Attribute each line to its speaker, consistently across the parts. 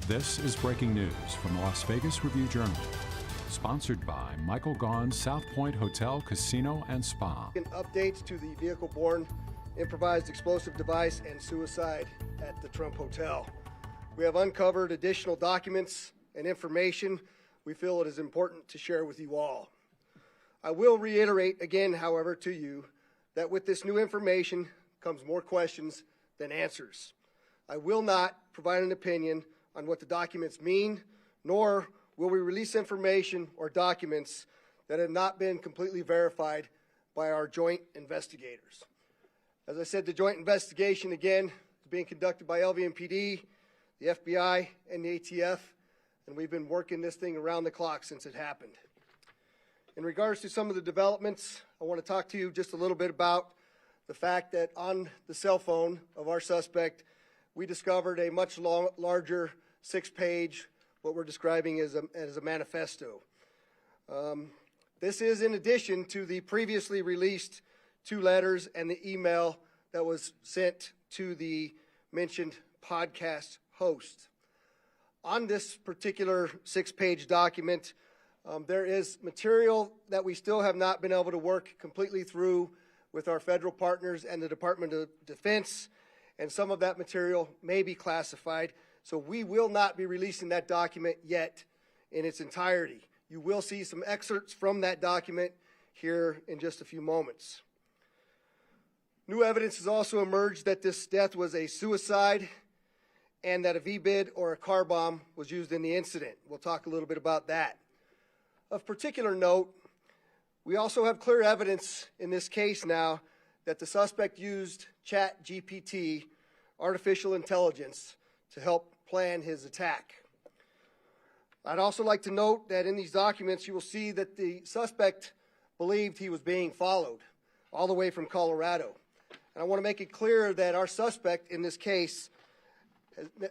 Speaker 1: This is breaking news from the Las Vegas Review-Journal, sponsored by Michael Gaughan's South Point Hotel, Casino, and Spa.
Speaker 2: Updates to the vehicle-borne improvised explosive device and suicide at the Trump Hotel. We have uncovered additional documents and information we feel it is important to share with you all. I will reiterate again, however, to you that with this new information comes more questions than answers. I will not provide an opinion on what the documents mean, nor will we release information or documents that have not been completely verified by our joint investigators. As I said, the joint investigation, again, is being conducted by LVMPD, the FBI, and the ATF, and we've been working this thing around the clock since it happened. In regards to some of the developments, I want to talk to you just a little bit about the fact that on the cell phone of our suspect, we discovered a much larger 6-page, what we're describing as a manifesto. This is in addition to the previously released 2 letters and the email that was sent to the mentioned podcast host. On this particular 6-page document, there is material that we still have not been able to work completely through with our federal partners and the Department of Defense, and some of that material may be classified. So we will not be releasing that document yet in its entirety. You will see some excerpts from that document here in just a few moments. New evidence has also emerged that this death was a suicide and that a V-bid or a car bomb was used in the incident. We'll talk a little bit about that. Of particular note, we also have clear evidence in this case now that the suspect used ChatGPT, artificial intelligence, to help plan his attack. I'd also like to note that in these documents you will see that the suspect believed he was being followed all the way from Colorado. And I want to make it clear that our suspect in this case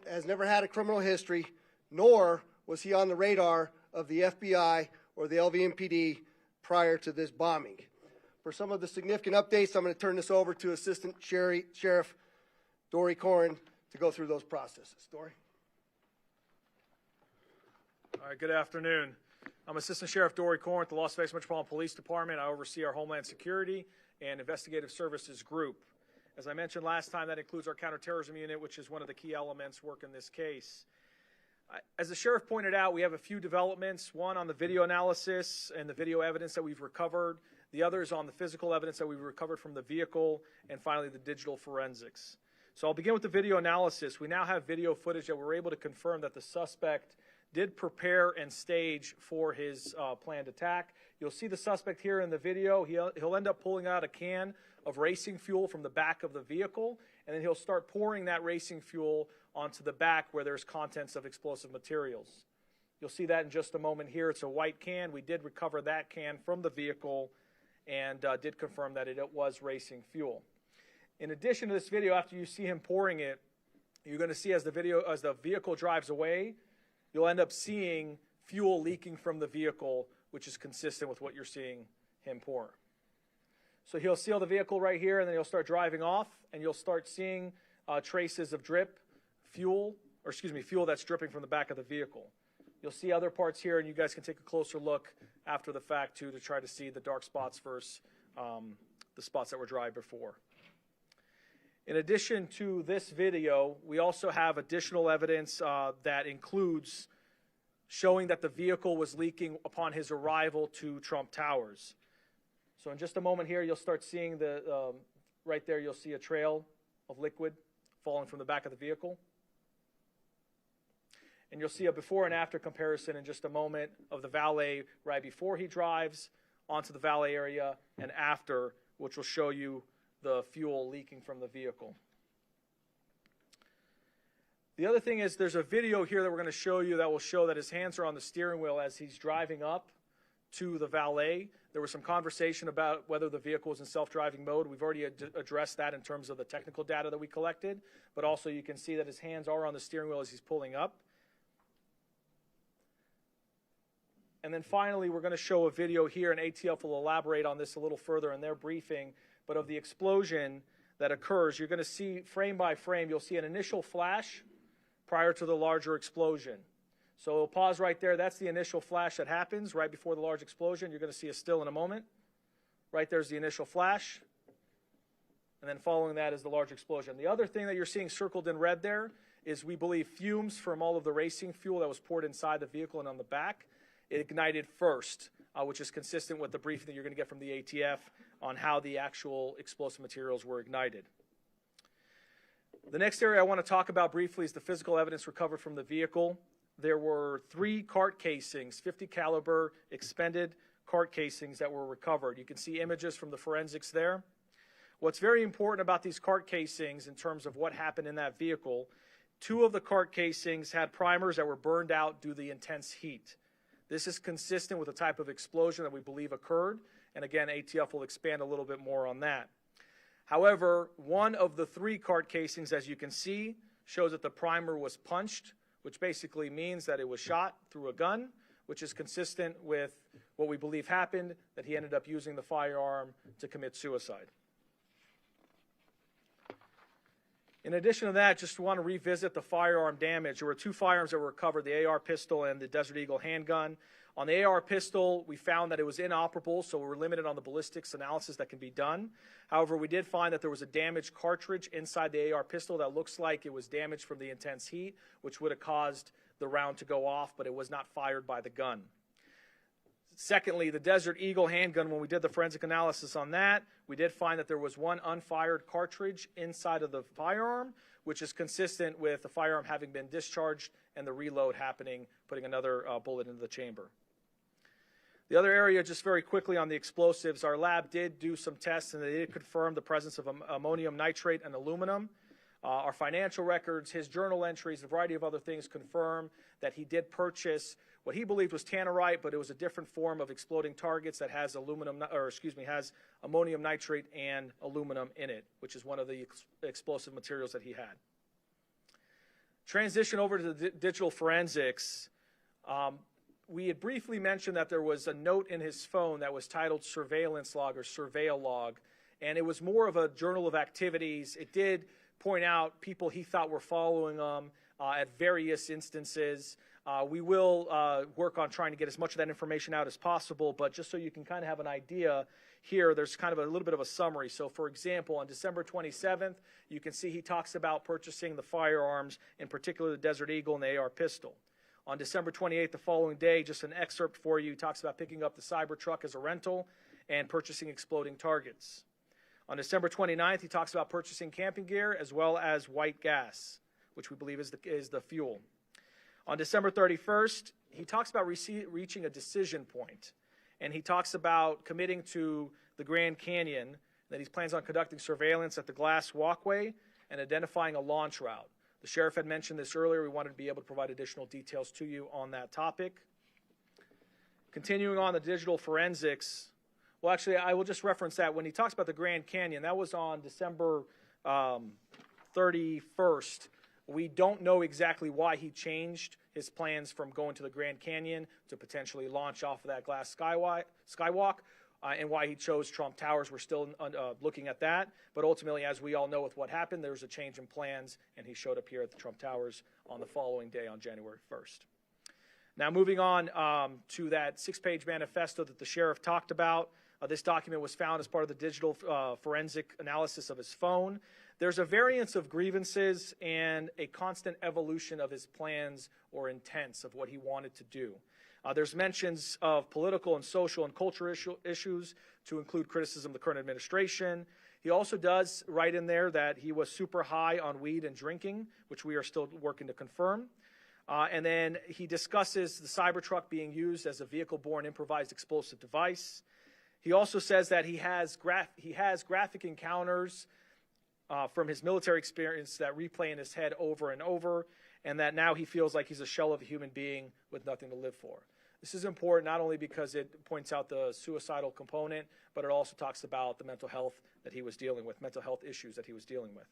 Speaker 2: has never had a criminal history, nor was he on the radar of the FBI or the LVMPD prior to this bombing. For some of the significant updates, I'm going to turn this over to Assistant Sheriff Dory Corrin to go through those processes. Dory?
Speaker 3: All right, good afternoon. I'm Assistant Sheriff Dory Corrin with the Las Vegas Metropolitan Police Department. I oversee our Homeland Security and Investigative Services Group. As I mentioned last time, that includes our counterterrorism unit, which is one of the key elements working this case. As the sheriff pointed out, we have a few developments, one on the video analysis and the video evidence that we've recovered, the other is on the physical evidence that we've recovered from the vehicle, and finally the digital forensics. So I'll begin with the video analysis. We now have video footage that we're able to confirm that the suspect did prepare and stage for his planned attack. You'll see the suspect here in the video. He'll end up pulling out a can of racing fuel from the back of the vehicle, and then he'll start pouring that racing fuel onto the back where there's contents of explosive materials. You'll see that in just a moment here. It's a white can. We did recover that can from the vehicle and did confirm that it was racing fuel. In addition to this video, after you see him pouring it, you're going to see as the vehicle drives away, you'll end up seeing fuel leaking from the vehicle, which is consistent with what you're seeing him pour. So he'll seal the vehicle right here, and then he'll start driving off, and you'll start seeing traces of fuel that's dripping from the back of the vehicle. You'll see other parts here, and you guys can take a closer look after the fact, too, to try to see the dark spots versus the spots that were dry before. In addition to this video, we also have additional evidence that includes showing that the vehicle was leaking upon his arrival to Trump Towers. So in just a moment here, you'll start seeing right there, you'll see a trail of liquid falling from the back of the vehicle. And you'll see a before and after comparison in just a moment of the valet right before he drives onto the valet area and after, which will show you the fuel leaking from the vehicle. The other thing is there's a video here that we're going to show you that will show that his hands are on the steering wheel as he's driving up to the valet. There was some conversation about whether the vehicle was in self-driving mode. We've already addressed that in terms of the technical data that we collected, but also you can see that his hands are on the steering wheel as he's pulling up. And then finally, we're going to show a video here, and ATF will elaborate on this a little further in their briefing, but of the explosion that occurs. You're going to see frame by frame, you'll see an initial flash prior to the larger explosion. So we'll pause right there. That's the initial flash that happens right before the large explosion. You're going to see a still in a moment. Right there's the initial flash. And then following that is the large explosion. The other thing that you're seeing circled in red there is, we believe, fumes from all of the racing fuel that was poured inside the vehicle and on the back. It ignited first, which is consistent with the briefing that you're going to get from the ATF on how the actual explosive materials were ignited. The next area I want to talk about briefly is the physical evidence recovered from the vehicle. There were 3 cart casings, .50 caliber expended cart casings that were recovered. You can see images from the forensics there. What's very important about these cart casings in terms of what happened in that vehicle, 2 of the cart casings had primers that were burned out due to the intense heat. This is consistent with the type of explosion that we believe occurred, and again, ATF will expand a little bit more on that. However, 1 of the 3 cart casings, as you can see, shows that the primer was punched, which basically means that it was shot through a gun, which is consistent with what we believe happened, that he ended up using the firearm to commit suicide. In addition to that, just want to revisit the firearm damage. There were 2 firearms that were recovered, the AR pistol and the Desert Eagle handgun. On the AR pistol, we found that it was inoperable, so we were limited on the ballistics analysis that can be done. However, we did find that there was a damaged cartridge inside the AR pistol that looks like it was damaged from the intense heat, which would have caused the round to go off, but it was not fired by the gun. Secondly, the Desert Eagle handgun, when we did the forensic analysis on that, we did find that there was 1 unfired cartridge inside of the firearm, which is consistent with the firearm having been discharged and the reload happening, putting another bullet into the chamber. The other area, just very quickly on the explosives, our lab did do some tests and they did confirm the presence of ammonium nitrate and aluminum. Our financial records, his journal entries, a variety of other things confirm that he did purchase what he believed was tannerite, but it was a different form of exploding targets that has has ammonium nitrate and aluminum in it, which is one of the explosive materials that he had. Transition over to the digital forensics. We had briefly mentioned that there was a note in his phone that was titled surveillance log or surveil log, and it was more of a journal of activities. It did point out people he thought were following him at various instances. We will work on trying to get as much of that information out as possible, but just so you can kind of have an idea here, there's kind of a little bit of a summary. So, for example, on December 27th, you can see he talks about purchasing the firearms, in particular the Desert Eagle and the AR pistol. On December 28th, the following day, just an excerpt for you, he talks about picking up the Cybertruck as a rental and purchasing exploding targets. On December 29th, he talks about purchasing camping gear as well as white gas, which we believe is the fuel. On December 31st, he talks about reaching a decision point, and he talks about committing to the Grand Canyon, that he plans on conducting surveillance at the glass walkway and identifying a launch route. The sheriff had mentioned this earlier. We wanted to be able to provide additional details to you on that topic. Continuing on the digital forensics, well, actually, I will just reference that. When he talks about the Grand Canyon, that was on December 31st. We don't know exactly why he changed his plans from going to the Grand Canyon to potentially launch off of that glass skywalk, and why he chose Trump Towers. We're still looking at that. But ultimately, as we all know with what happened, there was a change in plans, and he showed up here at the Trump Towers on the following day on January 1st. Now, moving on to that 6-page manifesto that the sheriff talked about. This document was found as part of the digital forensic analysis of his phone. There's a variance of grievances and a constant evolution of his plans or intents of what he wanted to do. There's mentions of political and social and cultural issues to include criticism of the current administration. He also does write in there that he was super high on weed and drinking, which we are still working to confirm. And then he discusses the Cybertruck being used as a vehicle-borne improvised explosive device. He also says that he has graphic encounters from his military experience that replay in his head over and over, and that now he feels like he's a shell of a human being with nothing to live for. This is important not only because it points out the suicidal component, but it also talks about the mental health that he was dealing with, mental health issues that he was dealing with.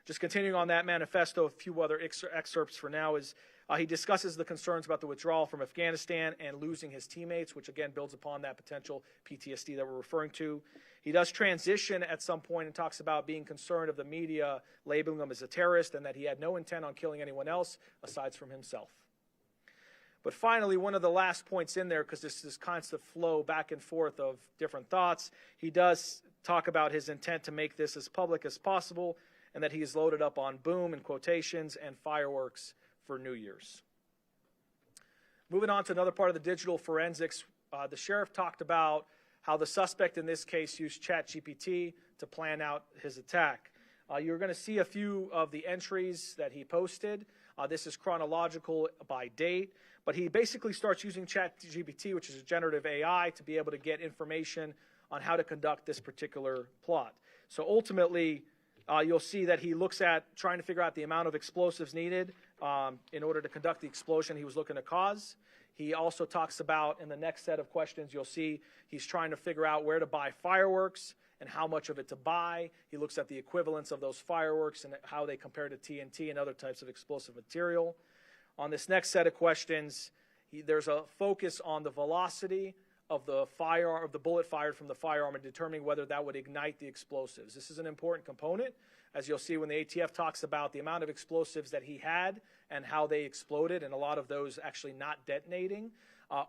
Speaker 3: Just continuing on that manifesto, a few other excerpts for now is he discusses the concerns about the withdrawal from Afghanistan and losing his teammates, which again builds upon that potential PTSD that we're referring to. He does transition at some point and talks about being concerned of the media labeling him as a terrorist and that he had no intent on killing anyone else aside from himself. But finally, one of the last points in there, because this is constant flow back and forth of different thoughts, he does talk about his intent to make this as public as possible and that he is loaded up on boom and quotations and fireworks for New Year's. Moving on to another part of the digital forensics, the sheriff talked about how the suspect in this case used ChatGPT to plan out his attack. You're going to see a few of the entries that he posted. This is chronological by date, but he basically starts using ChatGPT, which is a generative AI, to be able to get information on how to conduct this particular plot. So ultimately, you'll see that he looks at trying to figure out the amount of explosives needed in order to conduct the explosion he was looking to cause. He also talks about, in the next set of questions, you'll see he's trying to figure out where to buy fireworks and how much of it to buy. He looks at the equivalence of those fireworks and how they compare to TNT and other types of explosive material. On this next set of questions, there's a focus on the velocity of the bullet fired from the firearm and determining whether that would ignite the explosives. This is an important component, as you'll see when the ATF talks about the amount of explosives that he had and how they exploded, and a lot of those actually not detonating.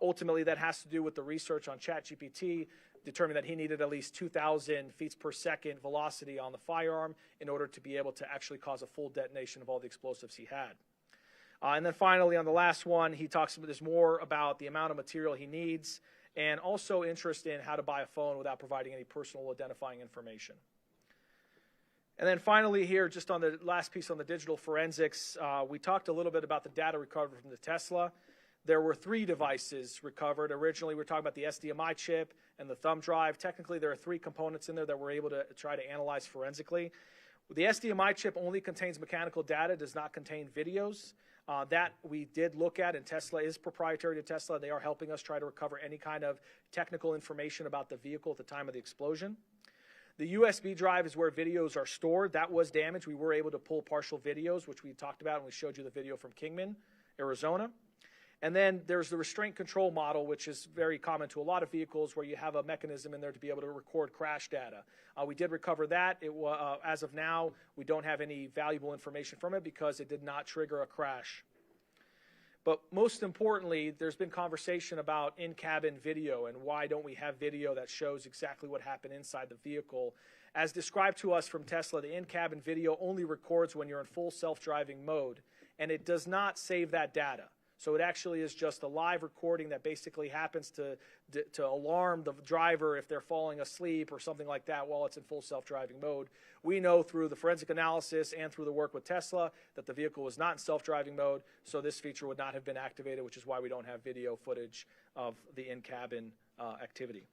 Speaker 3: Ultimately, that has to do with the research on ChatGPT, determining that he needed at least 2,000 feet per second velocity on the firearm in order to be able to actually cause a full detonation of all the explosives he had. And then finally, on the last one, he talks about this more about the amount of material he needs and also interest in how to buy a phone without providing any personal identifying information. And then finally here, just on the last piece on the digital forensics, we talked a little bit about the data recovered from the Tesla. There were 3 devices recovered. Originally, we were talking about the SDMI chip and the thumb drive. Technically, there are 3 components in there that we're able to try to analyze forensically. The SDMI chip only contains mechanical data, does not contain videos. That we did look at, and Tesla is proprietary to Tesla. They are helping us try to recover any kind of technical information about the vehicle at the time of the explosion. The USB drive is where videos are stored. That was damaged. We were able to pull partial videos, which we talked about, and we showed you the video from Kingman, Arizona. And then there's the restraint control model, which is very common to a lot of vehicles, where you have a mechanism in there to be able to record crash data. We did recover that. As of now, we don't have any valuable information from it because it did not trigger a crash. But most importantly, there's been conversation about in-cabin video and why don't we have video that shows exactly what happened inside the vehicle. As described to us from Tesla, the in-cabin video only records when you're in full self-driving mode, and it does not save that data. So it actually is just a live recording that basically happens to alarm the driver if they're falling asleep or something like that while it's in full self-driving mode. We know through the forensic analysis and through the work with Tesla that the vehicle was not in self-driving mode, so this feature would not have been activated, which is why we don't have video footage of the in-cabin activity.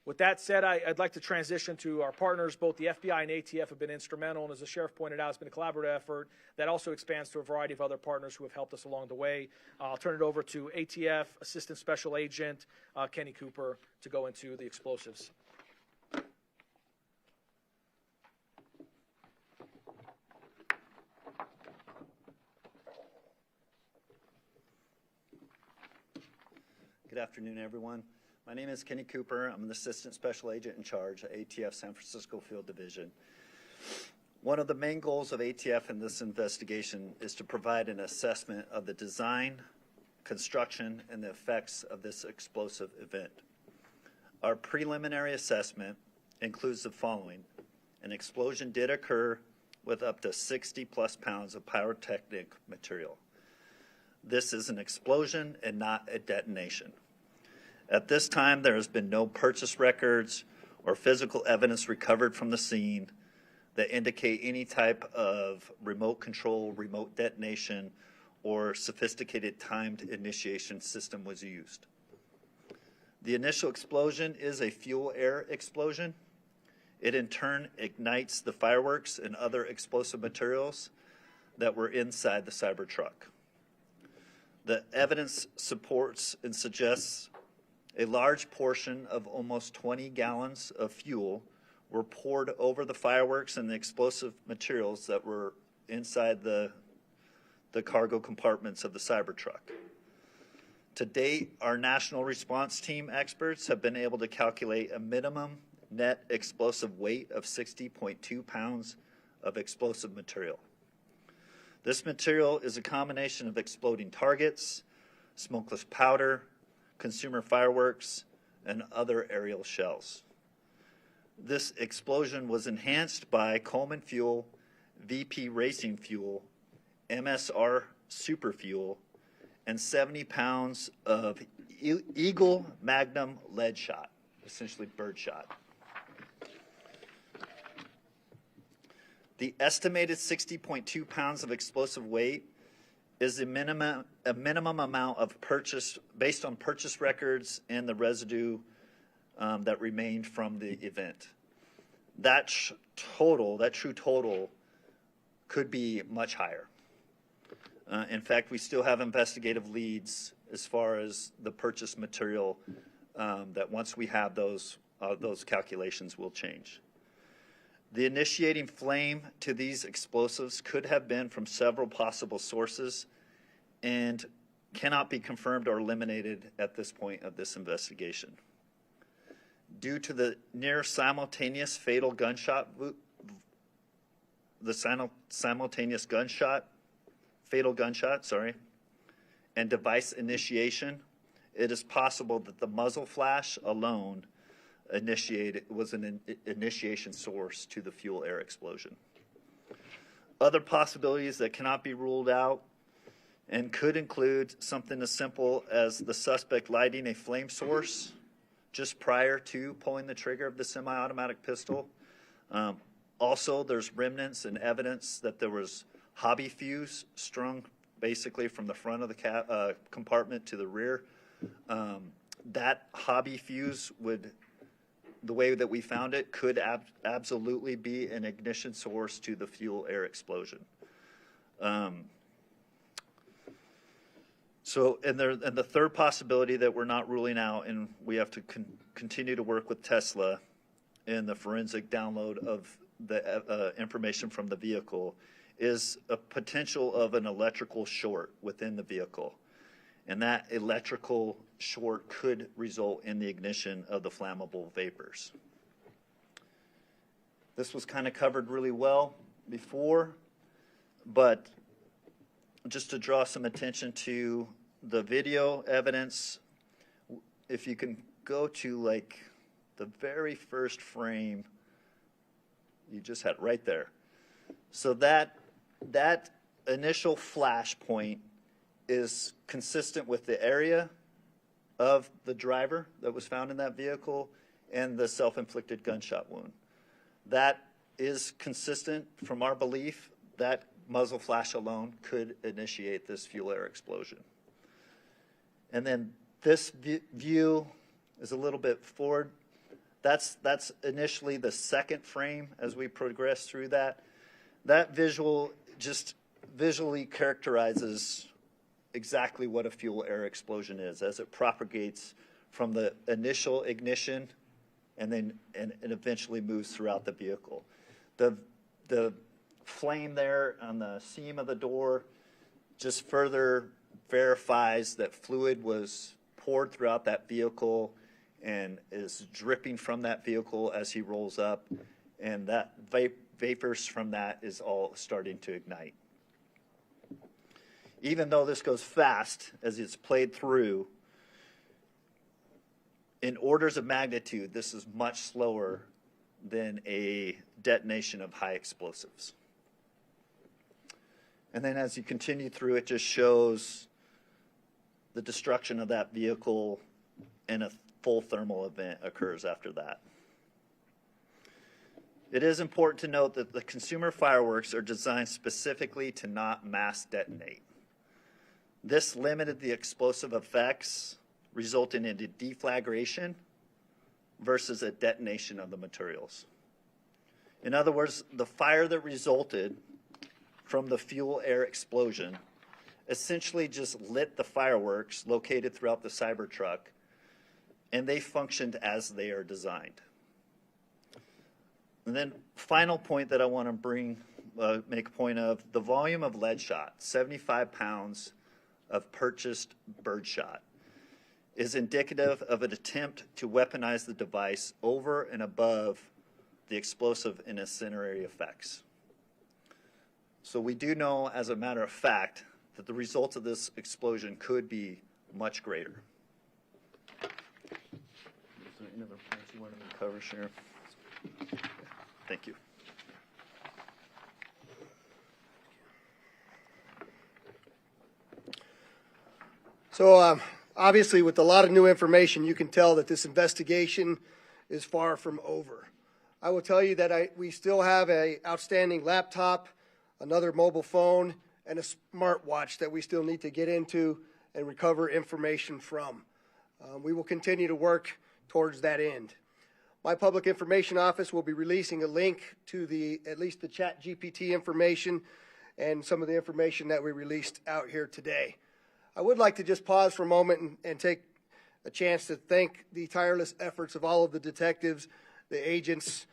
Speaker 3: With that said, I'd like to transition to our partners. Both the FBI and ATF have been instrumental, and as the sheriff pointed out, it's been a collaborative effort that also expands to a variety of other partners who have helped us along the way. I'll turn it over to ATF Assistant Special Agent Kenny Cooper to go into the explosives.
Speaker 4: Good afternoon, everyone. My name is Kenny Cooper. I'm an Assistant Special Agent in charge at ATF San Francisco Field Division. One of the main goals of ATF in this investigation is to provide an assessment of the design, construction, and the effects of this explosive event. Our preliminary assessment includes the following. An explosion did occur with up to 60 plus pounds of pyrotechnic material. This is an explosion and not a detonation. At this time, there has been no purchase records or physical evidence recovered from the scene that indicate any type of remote control, remote detonation, or sophisticated timed initiation system was used. The initial explosion is a fuel air explosion. It in turn ignites the fireworks and other explosive materials that were inside the Cybertruck. The evidence supports and suggests a large portion of almost 20 gallons of fuel were poured over the fireworks and the explosive materials that were inside the cargo compartments of the Cybertruck. To date, our national response team experts have been able to calculate a minimum net explosive weight of 60.2 pounds of explosive material. This material is a combination of exploding targets, smokeless powder, consumer fireworks, and other aerial shells. This explosion was enhanced by Coleman Fuel, VP Racing Fuel, MSR Super Fuel, and 70 pounds of Eagle Magnum lead shot, essentially bird shot. The estimated 60.2 pounds of explosive weight is a minimum amount of purchase based on purchase records and the residue that remained from the event. That true total could be much higher. In fact, we still have investigative leads as far as the purchase material that once we have those calculations will change. The initiating flame to these explosives could have been from several possible sources and cannot be confirmed or eliminated at this point of this investigation. Due to the near simultaneous fatal gunshot, fatal gunshot, and device initiation, it is possible that the muzzle flash alone was an initiation source to the fuel air explosion. Other possibilities that cannot be ruled out and could include something as simple as the suspect lighting a flame source just prior to pulling the trigger of the semi-automatic pistol. Also, there's remnants and evidence that there was hobby fuse strung basically from the front of the compartment to the rear. That hobby fuse the way that we found it, could absolutely be an ignition source to the fuel air explosion. And the third possibility that we're not ruling out, and we have to continue to work with Tesla in the forensic download of the information from the vehicle, is a potential of an electrical short within the vehicle. And that electrical short could result in the ignition of the flammable vapors. This was kind of covered really well before, but just to draw some attention to the video evidence, if you can go to like the very first frame, you just had it right there. So that initial flash point is consistent with the area of the driver that was found in that vehicle and the self-inflicted gunshot wound. That is consistent from our belief that muzzle flash alone could initiate this fuel air explosion. And then this view is a little bit forward. That's initially the second frame as we progress through that. That visual just visually characterizes exactly what a fuel air explosion is as it propagates from the initial ignition and eventually moves throughout the vehicle. The flame there on the seam of the door just further verifies that fluid was poured throughout that vehicle and is dripping from that vehicle as he rolls up, and that vapors from that is all starting to ignite. Even though this goes fast as it's played through, in orders of magnitude, this is much slower than a detonation of high explosives. And then as you continue through, it just shows the destruction of that vehicle, and a full thermal event occurs after that. It is important to note that the consumer fireworks are designed specifically to not mass detonate. This limited the explosive effects, resulting in a deflagration versus a detonation of the materials. In other words, the fire that resulted from the fuel air explosion essentially just lit the fireworks located throughout the Cybertruck, and they functioned as they are designed. And then final point that I want to make a point of, the volume of lead shot, 75 pounds of purchased birdshot, is indicative of an attempt to weaponize the device over and above the explosive and incendiary effects. So we do know, as a matter of fact, that the results of this explosion could be much greater. Is there any other points you wanted me to cover, Sheriff? Thank you.
Speaker 2: So obviously, with a lot of new information, you can tell that this investigation is far from over. I will tell you that we still have an outstanding laptop, another mobile phone, and a smartwatch that we still need to get into and recover information from. We will continue to work towards that end. My public information office will be releasing a link to at least the ChatGPT information and some of the information that we released out here today. I would like to just pause for a moment and take a chance to thank the tireless efforts of all of the detectives, the agents,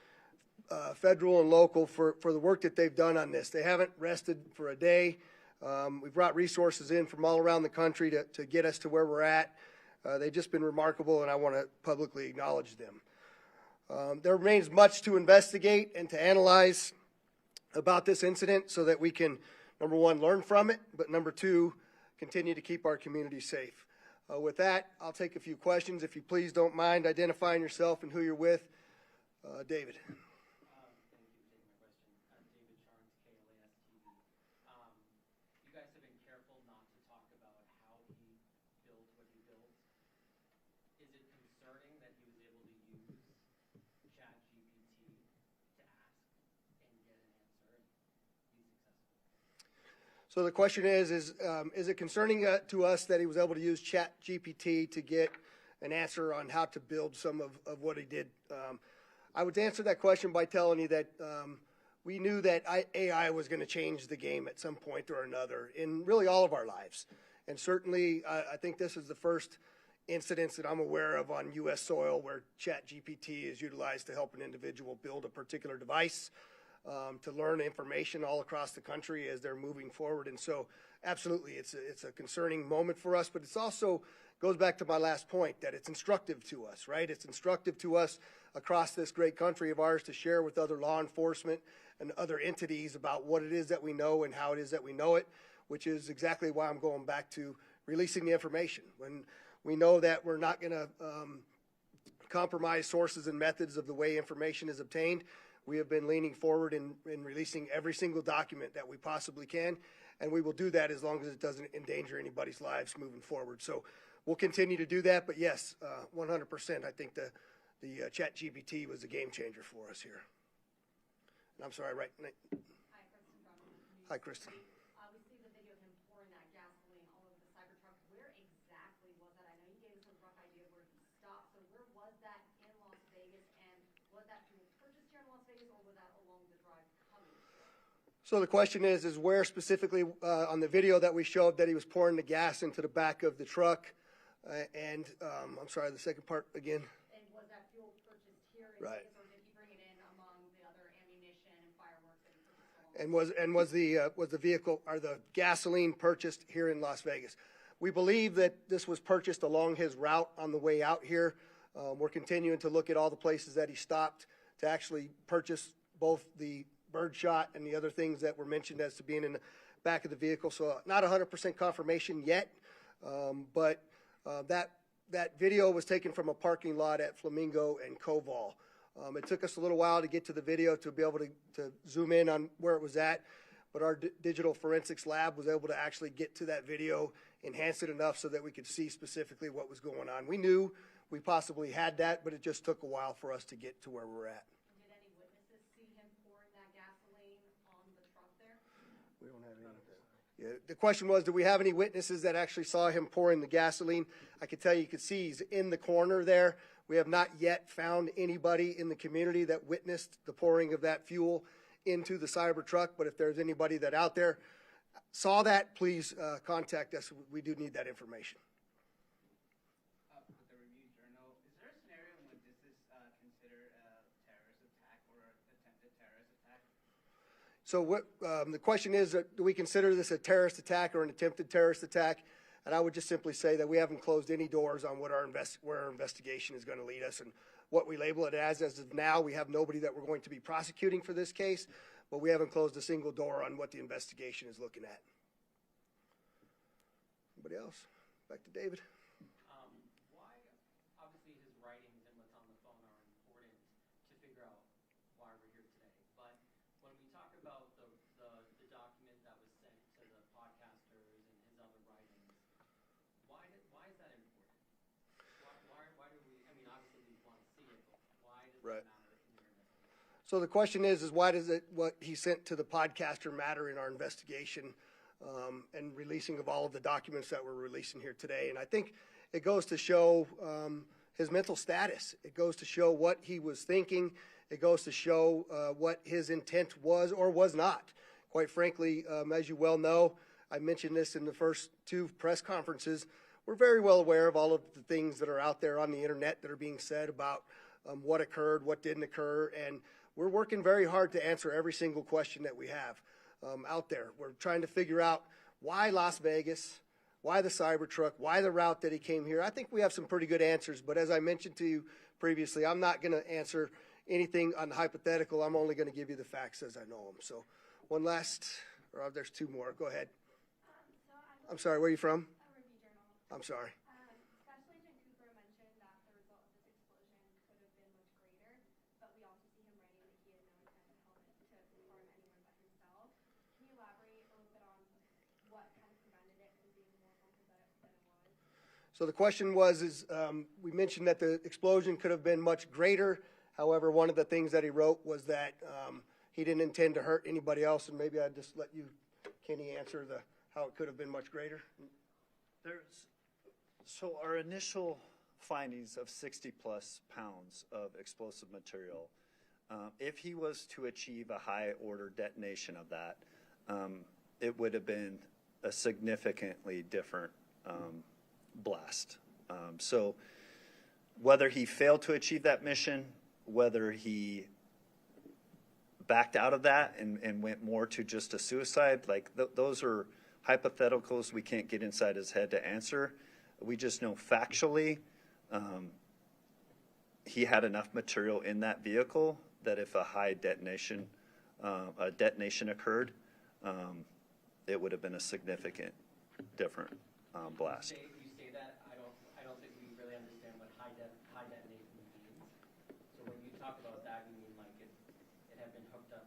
Speaker 2: federal and local, for the work that they've done on this. They haven't rested for a day. We brought resources in from all around the country to get us to where we're at. They've just been remarkable, and I want to publicly acknowledge them. There remains much to investigate and to analyze about this incident so that we can, number one, learn from it, but number two, continue to keep our community safe. With that, I'll take a few questions. If you please don't mind identifying yourself and who you're with. David.
Speaker 5: Thank you for taking my question. David Charnes, KLAS TV. You guys have been careful not to talk about how he built what he built. Is it concerning that he was able to use ChatGPT to ask and get an answer and be successful?
Speaker 2: So the question is it concerning to us that he was able to use ChatGPT to get an answer on how to build some of what he did? I would answer that question by telling you that we knew that AI was going to change the game at some point or another in really all of our lives. And certainly, I think this is the first incidents that I'm aware of on U.S. soil where ChatGPT is utilized to help an individual build a particular device, to learn information all across the country as they're moving forward. And so, absolutely, it's a concerning moment for us, but it's also goes back to my last point, that it's instructive to us, right? It's instructive to us across this great country of ours to share with other law enforcement and other entities about what it is that we know and how it is that we know it, which is exactly why I'm going back to releasing the information. When we know that we're not going to compromise sources and methods of the way information is obtained, we have been leaning forward in releasing every single document that we possibly can, and we will do that as long as it doesn't endanger anybody's lives moving forward. So we'll continue to do that, but yes, 100%, I think the ChatGPT was a game changer for us here. And I'm sorry, right?
Speaker 6: Hi, Kristen Drummond.
Speaker 2: Hi, Kristen.
Speaker 6: We see the video of him pouring that gasoline all over the Cybertruck. Where exactly was that? I know you gave us a rough idea of where he stopped. So where was that in Las Vegas? And was that fuel purchased here in Las Vegas, or was that along the drive coming here?
Speaker 2: So the question is where specifically on the video that we showed that he was pouring the gas into the back of the truck? And I'm sorry, the second part again.
Speaker 6: And was that fuel purchased here in
Speaker 2: Right.
Speaker 6: Vegas, or did he bring it in among the other ammunition and fireworks that he purchased along?
Speaker 2: And was the vehicle or the gasoline purchased here in Las Vegas? We believe that this was purchased along his route on the way out here. We're continuing to look at all the places that he stopped to actually purchase both the birdshot and the other things that were mentioned as to being in the back of the vehicle. So not 100% confirmation yet, but that video was taken from a parking lot at Flamingo and Koval. It took us a little while to get to the video to be able to zoom in on where it was at, but our digital forensics lab was able to actually get to that video, enhance it enough so that we could see specifically what was going on. We knew we possibly had that, but it just took a while for us to get to where we're at.
Speaker 6: And did any witnesses see him pouring that gasoline on the truck there?
Speaker 2: We don't have any of that. Yeah, the question was, do we have any witnesses that actually saw him pouring the gasoline? I can tell you could see he's in the corner there. We have not yet found anybody in the community that witnessed the pouring of that fuel into the Cybertruck, but if there's anybody that out there saw that, please contact us. We do need that information.
Speaker 5: With the Review Journal, is there a scenario in which this is considered a terrorist attack or attempt
Speaker 2: So what the question is, do we consider this a terrorist attack or an attempted terrorist attack? And I would just simply say that we haven't closed any doors on what where our investigation is going to lead us and what we label it as. As of now, we have nobody that we're going to be prosecuting for this case, but we haven't closed a single door on what the investigation is looking at. Anybody else? Back to David.
Speaker 5: Why, obviously his writings and what's on the phone are important to figure out why we're here today. But when we talk about the document that was sent to the podcasters and his other writings, why is that important? Why do we, I mean, obviously we want to see it, but why does
Speaker 2: Right.
Speaker 5: it matter in your investigation?
Speaker 2: So the question is why does what he sent to the podcaster matter in our investigation and releasing of all of the documents that we're releasing here today? And I think it goes to show his mental status. It goes to show what he was thinking. It goes to show what his intent was or was not. Quite frankly, as you well know, I mentioned this in the first two press conferences, we're very well aware of all of the things that are out there on the internet that are being said about what occurred, what didn't occur, and we're working very hard to answer every single question that we have out there. We're trying to figure out why Las Vegas, why the Cybertruck, why the route that he came here. I think we have some pretty good answers, but as I mentioned to you previously, I'm not going to answer anything on the hypothetical. I'm only going to give you the facts as I know them. So one last, or there's two more. Go ahead. I'm sorry, where are you from? I'm sorry.
Speaker 6: Special Agent Cooper mentioned that the result of this explosion could have been much greater, but we also see him writing that he had no intent to harm anyone but himself. Can you elaborate a little bit on what kind of prevented it from being more harmful than it was?
Speaker 2: So the question was, we mentioned that the explosion could have been much greater. However, one of the things that he wrote was that he didn't intend to hurt anybody else, and maybe I'd just let you, Kenny, answer how it could have been much greater.
Speaker 4: So our initial findings of 60 plus pounds of explosive material, if he was to achieve a high order detonation of that, it would have been a significantly different blast. So whether he failed to achieve that mission, whether he backed out of that and went more to just a suicide, like those are hypotheticals we can't get inside his head to answer. We just know factually he had enough material in that vehicle that if a high detonation occurred, it would have been a significant different blast.
Speaker 5: You say that, I don't think we really understand what high detonation means. So when you talk about that, you mean like it had been hooked up.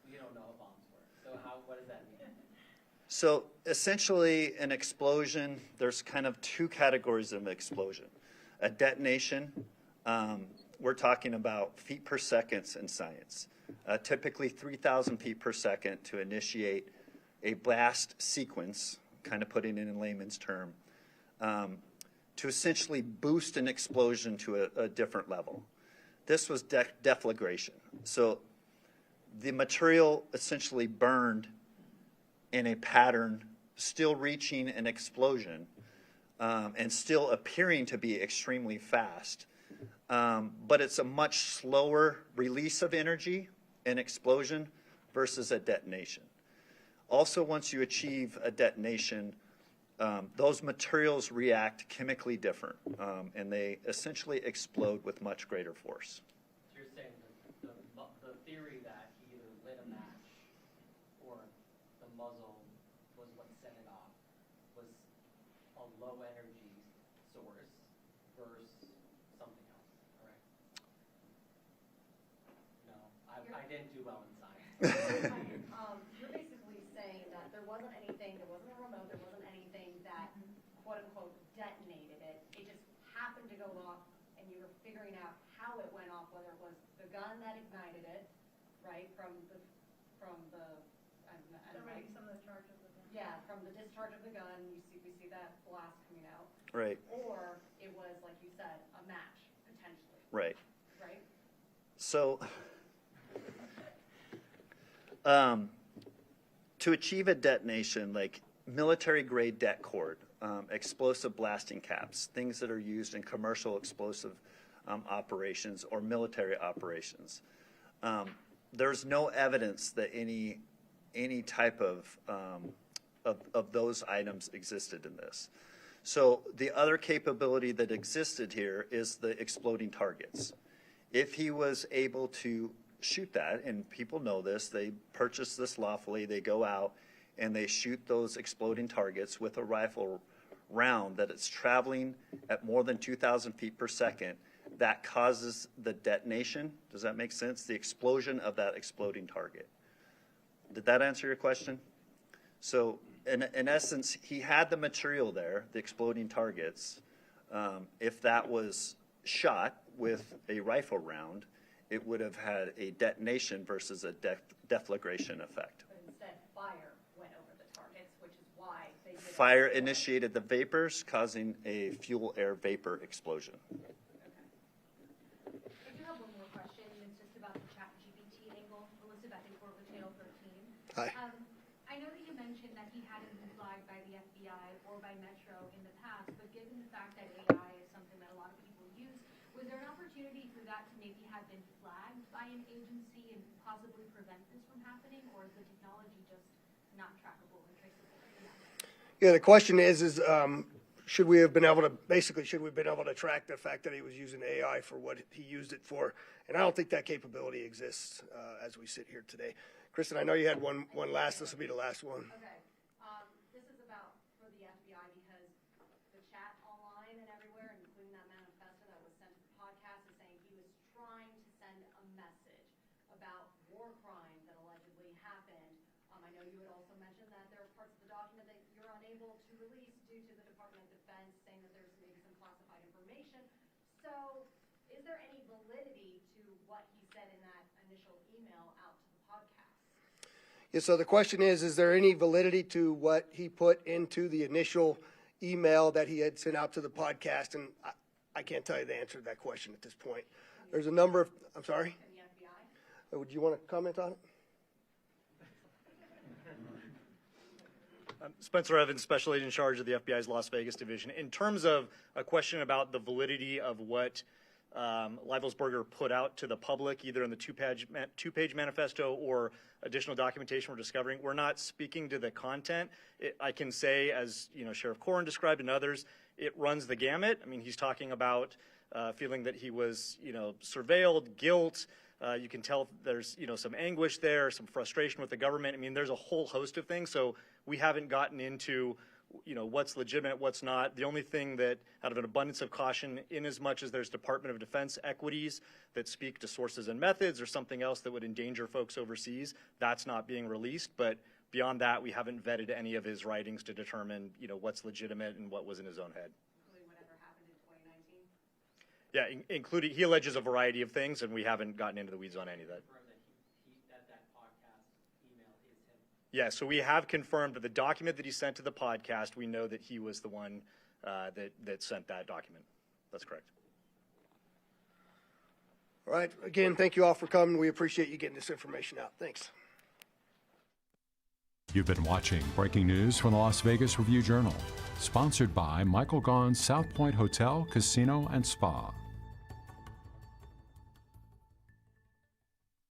Speaker 5: We don't know how bombs work. So what does that mean?
Speaker 4: So essentially an explosion, there's kind of two categories of explosion. A detonation, we're talking about feet per second in science. Typically 3,000 feet per second to initiate a blast sequence, kind of putting it in layman's term, to essentially boost an explosion to a different level. This was deflagration. So the material essentially burned in a pattern, still reaching an explosion and still appearing to be extremely fast. But it's a much slower release of energy, an explosion, versus a detonation. Also, once you achieve a detonation, those materials react chemically different, and they essentially explode with much greater force.
Speaker 5: So you're saying the theory that he either lit a match or the muzzle was what set it off was a low energy source versus something else, correct? No, I didn't do well in science.
Speaker 6: You're basically saying that there wasn't anything, there wasn't a remote, there wasn't anything that quote unquote detonated it. It just happened to go off and you were figuring out how it went off, whether it was the gun that ignited it, right, from the
Speaker 7: charge of the gun.
Speaker 6: Yeah, from the discharge of the gun, we see that blast coming out.
Speaker 4: Right.
Speaker 6: Or it was, like you said, a match, potentially.
Speaker 4: Right.
Speaker 6: Right?
Speaker 4: So to achieve a detonation, like military-grade det cord, explosive blasting caps, things that are used in commercial explosive operations or military operations, there's no evidence that any type of those items existed in this. So the other capability that existed here is the exploding targets. If he was able to shoot that, and people know this, they purchase this lawfully, they go out and they shoot those exploding targets with a rifle round that it's traveling at more than 2,000 feet per second, that causes the detonation. Does that make sense? The explosion of that exploding target. Did that answer your question? So in essence, he had the material there, the exploding targets. If that was shot with a rifle round, it would have had a detonation versus a deflagration effect.
Speaker 6: But instead, fire went over the targets, which is why they did
Speaker 4: Fire initiated the vapors, causing a fuel-air vapor explosion.
Speaker 6: Okay. I do have one more question. It's just about the ChatGPT angle. Elizabeth, I think we're with Channel 13.
Speaker 2: Hi.
Speaker 6: I know that you mentioned that he hadn't been flagged by the FBI or by Metro in the past, but given the fact that AI is something that a lot of people use, was there an opportunity for that to maybe have been flagged by an agency and possibly prevent this from happening, or is the technology just not trackable and traceable?
Speaker 2: Yeah, the question is should we have been able to track the fact that he was using AI for what he used it for? And I don't think that capability exists as we sit here today. Kristen, I know you had one last. This will be the last one.
Speaker 6: Okay. This is about for the FBI because the chat online and everywhere, including that manifesto that was sent to the podcast, is saying he was trying to send a message about war crimes that allegedly happened. I know you had also mentioned that there are parts of the document that you're unable to release due to the Department of Defense saying that there's maybe some classified information. So is there any validity to what he said in that initial email out to the podcast?
Speaker 2: Yeah, so the question is there any validity to what he put into the initial email that he had sent out to the podcast? And I can't tell you the answer to that question at this point. There's a number of, I'm sorry?
Speaker 6: And the FBI?
Speaker 2: Would you want to comment on it?
Speaker 7: Spencer Evans, Special Agent in charge of the FBI's Las Vegas division. In terms of a question about the validity of what Leibelsberger put out to the public, either in the two-page manifesto or additional documentation we're discovering, we're not speaking to the content. I can say, as Sheriff Corrin described and others, it runs the gamut. I mean, he's talking about feeling that he was, surveilled, guilt. You can tell there's, some anguish there, some frustration with the government. I mean, there's a whole host of things. So we haven't gotten into, what's legitimate, what's not. The only thing that, out of an abundance of caution, in as much as there's Department of Defense equities that speak to sources and methods or something else that would endanger folks overseas, that's not being released. But beyond that, we haven't vetted any of his writings to determine, what's legitimate and what was in his own head.
Speaker 6: Including whatever happened in 2019?
Speaker 7: Yeah, including, he alleges a variety of things, and we haven't gotten into the weeds on any of that.
Speaker 5: That podcast email is him.
Speaker 7: Yeah, so we have confirmed that the document that he sent to the podcast, we know that he was the one that sent that document. That's correct.
Speaker 2: All right. Again, thank you all for coming. We appreciate you getting this information out. Thanks.
Speaker 1: You've been watching breaking news from the Las Vegas Review-Journal, sponsored by Michael Gaughan's South Point Hotel, Casino, and Spa.